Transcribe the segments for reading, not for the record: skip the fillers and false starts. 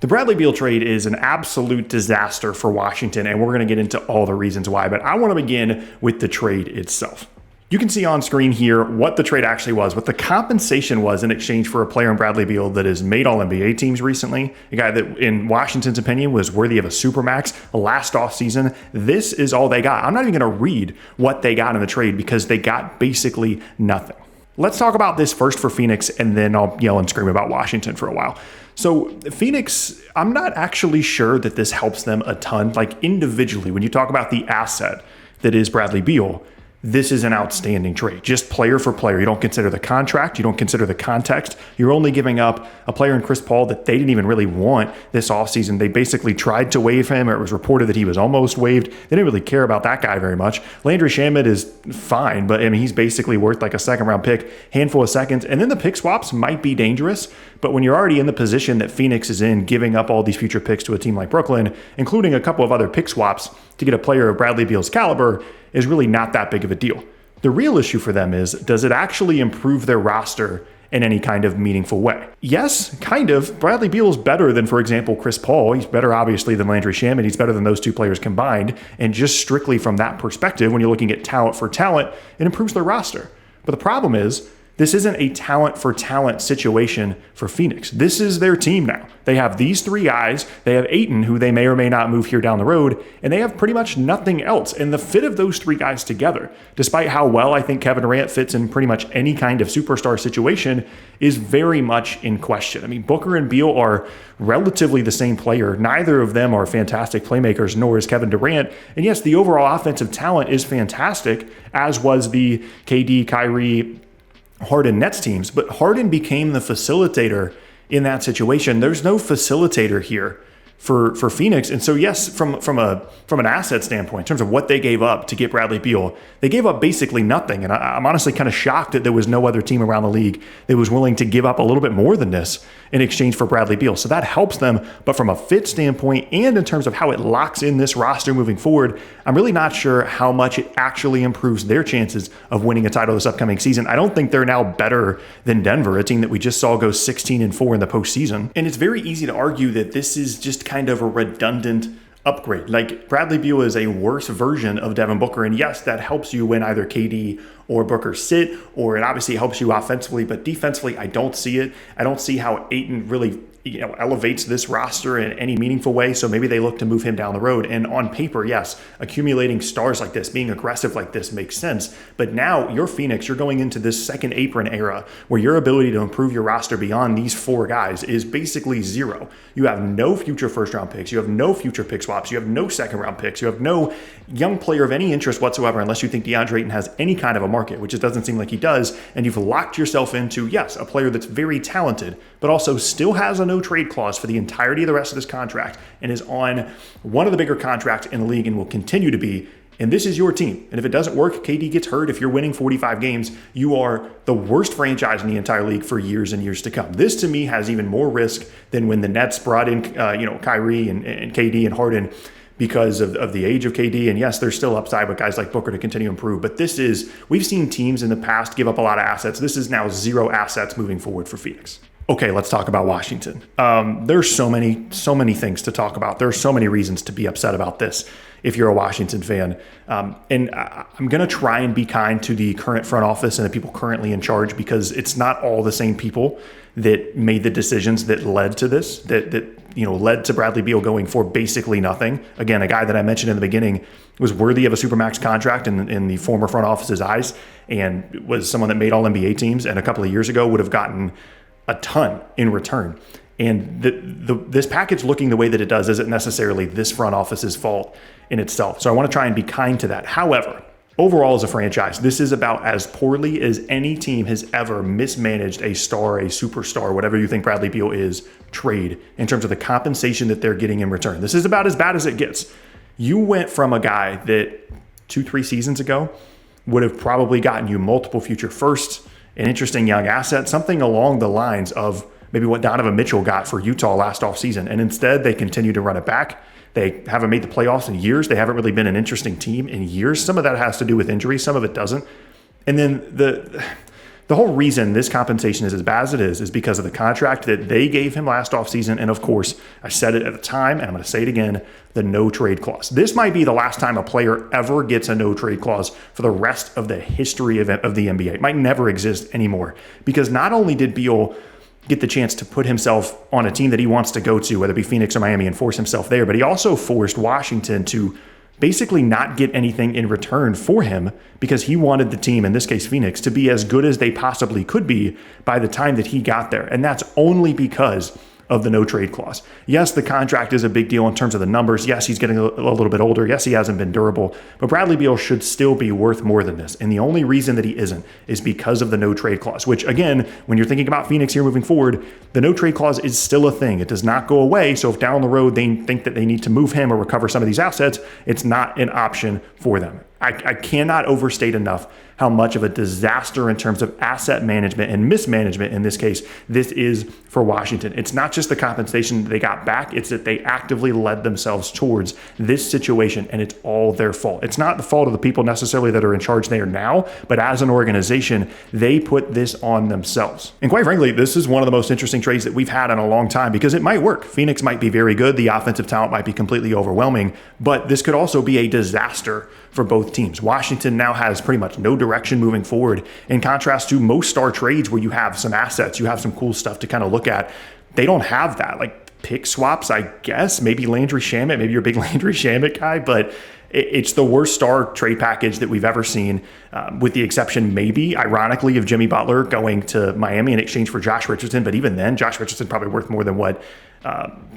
The Bradley Beal trade is an absolute disaster for Washington, and we're going to get into all the reasons why, but I want to begin with the trade itself. You can see on screen here what the trade actually was, what the compensation was in exchange for a player in Bradley Beal that has made All-NBA teams recently, a guy that, in Washington's opinion, was worthy of a supermax last offseason. This is all they got. I'm not even going to read what they got in the trade because they got basically nothing. Let's talk about this first for Phoenix, and then I'll yell and scream about Washington for a while. So Phoenix, I'm not actually sure that this helps them a ton. Like individually, when you talk about the asset that is Bradley Beal, this is an outstanding trade. Just player for player. You don't consider the contract. You don't consider the context. You're only giving up a player in Chris Paul that they didn't even really want this offseason. They basically tried to waive him, or it was reported that he was almost waived. They didn't really care about that guy very much. Landry Shamet is fine, but I mean, he's basically worth like a second round pick, handful of seconds. And then the pick swaps might be dangerous, but when you're already in the position that Phoenix is in, giving up all these future picks to a team like Brooklyn, including a couple of other pick swaps to get a player of Bradley Beal's caliber, is really not that big of a deal. The real issue for them is, does it actually improve their roster in any kind of meaningful way? Yes, kind of. Bradley Beal is better than, for example, Chris Paul. He's better, obviously, than Landry Shamet. He's better than those two players combined. And just strictly from that perspective, when you're looking at talent for talent, it improves their roster. But the problem is, this isn't a talent for talent situation for Phoenix. This is their team now. They have these three guys. They have Ayton, who they may or may not move here down the road, and they have pretty much nothing else. And the fit of those three guys together, despite how well I think Kevin Durant fits in pretty much any kind of superstar situation, is very much in question. I mean, Booker and Beal are relatively the same player. Neither of them are fantastic playmakers, nor is Kevin Durant. And yes, the overall offensive talent is fantastic, as was the KD, Kyrie, Harden Nets teams, but Harden became the facilitator in that situation. There's no facilitator here for Phoenix. And so yes, from an asset standpoint, in terms of what they gave up to get Bradley Beal, they gave up basically nothing. And I'm honestly kind of shocked that there was no other team around the league that was willing to give up a little bit more than this in exchange for Bradley Beal. So that helps them. But from a fit standpoint and in terms of how it locks in this roster moving forward, I'm really not sure how much it actually improves their chances of winning a title this upcoming season. I don't think they're now better than Denver, a team that we just saw go 16-4 in the postseason. And it's very easy to argue that this is just kind of a redundant upgrade. Like Bradley Beal is a worse version of Devin Booker. And yes, that helps you when either KD or Booker sit, or it obviously helps you offensively, but defensively, I don't see it. I don't see how Ayton really elevates this roster in any meaningful way. So maybe they look to move him down the road. And on paper, yes, accumulating stars like this, being aggressive like this makes sense. But now you're Phoenix, you're going into this second apron era where your ability to improve your roster beyond these four guys is basically zero. You have no future first round picks. You have no future pick swaps. You have no second round picks. You have no young player of any interest whatsoever, unless you think DeAndre Ayton has any kind of a market, which it doesn't seem like he does. And you've locked yourself into, yes, a player that's very talented, but also still has a no trade clause for the entirety of the rest of this contract and is on one of the bigger contracts in the league and will continue to be. And this is your team. And if it doesn't work, KD gets hurt. If you're winning 45 games, you are the worst franchise in the entire league for years and years to come. This to me has even more risk than when the Nets brought in Kyrie and KD and Harden because of the age of KD. And yes, there's still upside with guys like Booker to continue to improve. But this is, we've seen teams in the past give up a lot of assets. This is now zero assets moving forward for Phoenix. Okay, let's talk about Washington. There's so many things to talk about. There are so many reasons to be upset about this if you're a Washington fan. And I'm going to try and be kind to the current front office and the people currently in charge, because it's not all the same people that made the decisions that led to this, that led to Bradley Beal going for basically nothing. Again, a guy that I mentioned in the beginning was worthy of a supermax contract in the former front office's eyes, and was someone that made all NBA teams, and a couple of years ago would have gotten a ton in return. And this package looking the way that it does isn't necessarily this front office's fault in itself. So I want to try and be kind to that. However, overall as a franchise, this is about as poorly as any team has ever mismanaged a star, a superstar, whatever you think Bradley Beal is, trade in terms of the compensation that they're getting in return. This is about as bad as it gets. You went from a guy that 2-3 seasons ago would have probably gotten you multiple future firsts, an interesting young asset, something along the lines of maybe what Donovan Mitchell got for Utah last offseason. And instead, they continue to run it back. They haven't made the playoffs in years. They haven't really been an interesting team in years. Some of that has to do with injuries. Some of it doesn't. And then The whole reason this compensation is as bad as it is because of the contract that they gave him last offseason. And of course, I said it at the time, and I'm going to say it again, the no trade clause. This might be the last time a player ever gets a no trade clause for the rest of the history of the NBA. It might never exist anymore, because not only did Beal get the chance to put himself on a team that he wants to go to, whether it be Phoenix or Miami, and force himself there, but he also forced Washington to basically not get anything in return for him, because he wanted the team, in this case Phoenix, to be as good as they possibly could be by the time that he got there. And that's only because of the no trade clause. Yes, the contract is a big deal in terms of the numbers. Yes, he's getting a little bit older. Yes, he hasn't been durable, but Bradley Beal should still be worth more than this. And the only reason that he isn't is because of the no trade clause, which again, when you're thinking about Phoenix here moving forward, the no trade clause is still a thing. It does not go away. So if down the road they think that they need to move him or recover some of these assets, it's not an option for them. I cannot overstate enough how much of a disaster in terms of asset management and mismanagement in this case this is for Washington. It's not just the compensation that they got back, it's that they actively led themselves towards this situation, and it's all their fault. It's not the fault of the people necessarily that are in charge there now, but as an organization, they put this on themselves. And quite frankly, this is one of the most interesting trades that we've had in a long time, because it might work. Phoenix might be very good, the offensive talent might be completely overwhelming, but this could also be a disaster for both teams. Washington now has pretty much no direction moving forward, in contrast to most star trades where you have some assets, you have some cool stuff to kind of look at. They don't have that. Like pick swaps, I guess, maybe Landry Shamet, maybe you're a big Landry Shamet guy, but it's the worst star trade package that we've ever seen, with the exception, maybe, ironically, of Jimmy Butler going to Miami in exchange for Josh Richardson. But even then, Josh Richardson probably worth more than what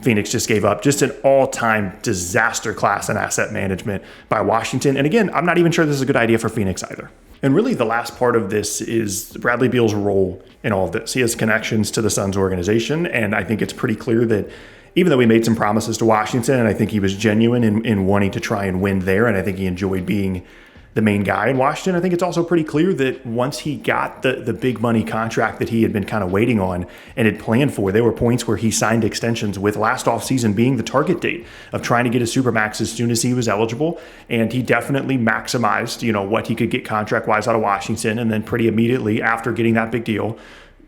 Phoenix just gave up. Just an all-time disaster class in asset management by Washington. And again, I'm not even sure this is a good idea for Phoenix either. And really the last part of this is Bradley Beal's role in all of this. He has connections to the Suns organization, and I think it's pretty clear that even though he made some promises to Washington, and I think he was genuine in wanting to try and win there, and I think he enjoyed being the main guy in Washington, I think it's also pretty clear that once he got the big money contract that he had been kind of waiting on and had planned for, there were points where he signed extensions, with last offseason being the target date of trying to get his Supermax as soon as he was eligible. And he definitely maximized, what he could get contract-wise out of Washington. And then pretty immediately after getting that big deal,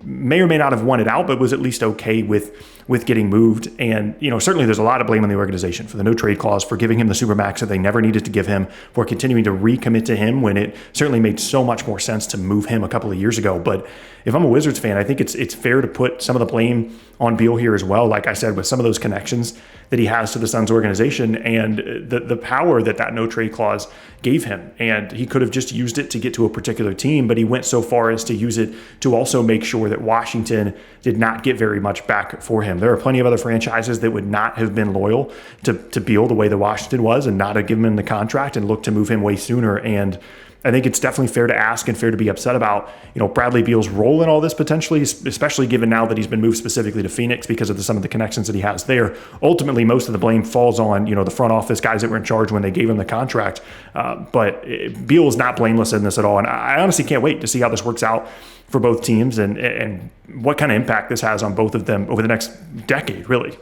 may or may not have won it out, but was at least okay with getting moved. And, certainly there's a lot of blame on the organization for the no trade clause, for giving him the Supermax that they never needed to give him, for continuing to recommit to him when it certainly made so much more sense to move him a couple of years ago. But if I'm a Wizards fan, I think it's fair to put some of the blame on Beal here as well. Like I said, with some of those connections that he has to the Suns organization and the power that no trade clause gave him. And he could have just used it to get to a particular team, but he went so far as to use it to also make sure that Washington did not get very much back for him. There are plenty of other franchises that would not have been loyal to Beal the way that Washington was, and not have given him the contract and looked to move him way sooner. And I think it's definitely fair to ask and fair to be upset about, Bradley Beal's role in all this potentially, especially given now that he's been moved specifically to Phoenix because of some of the connections that he has there. Ultimately, most of the blame falls on, the front office guys that were in charge when they gave him the contract. But Beal is not blameless in this at all. And I honestly can't wait to see how this works out for both teams and what kind of impact this has on both of them over the next decade, really.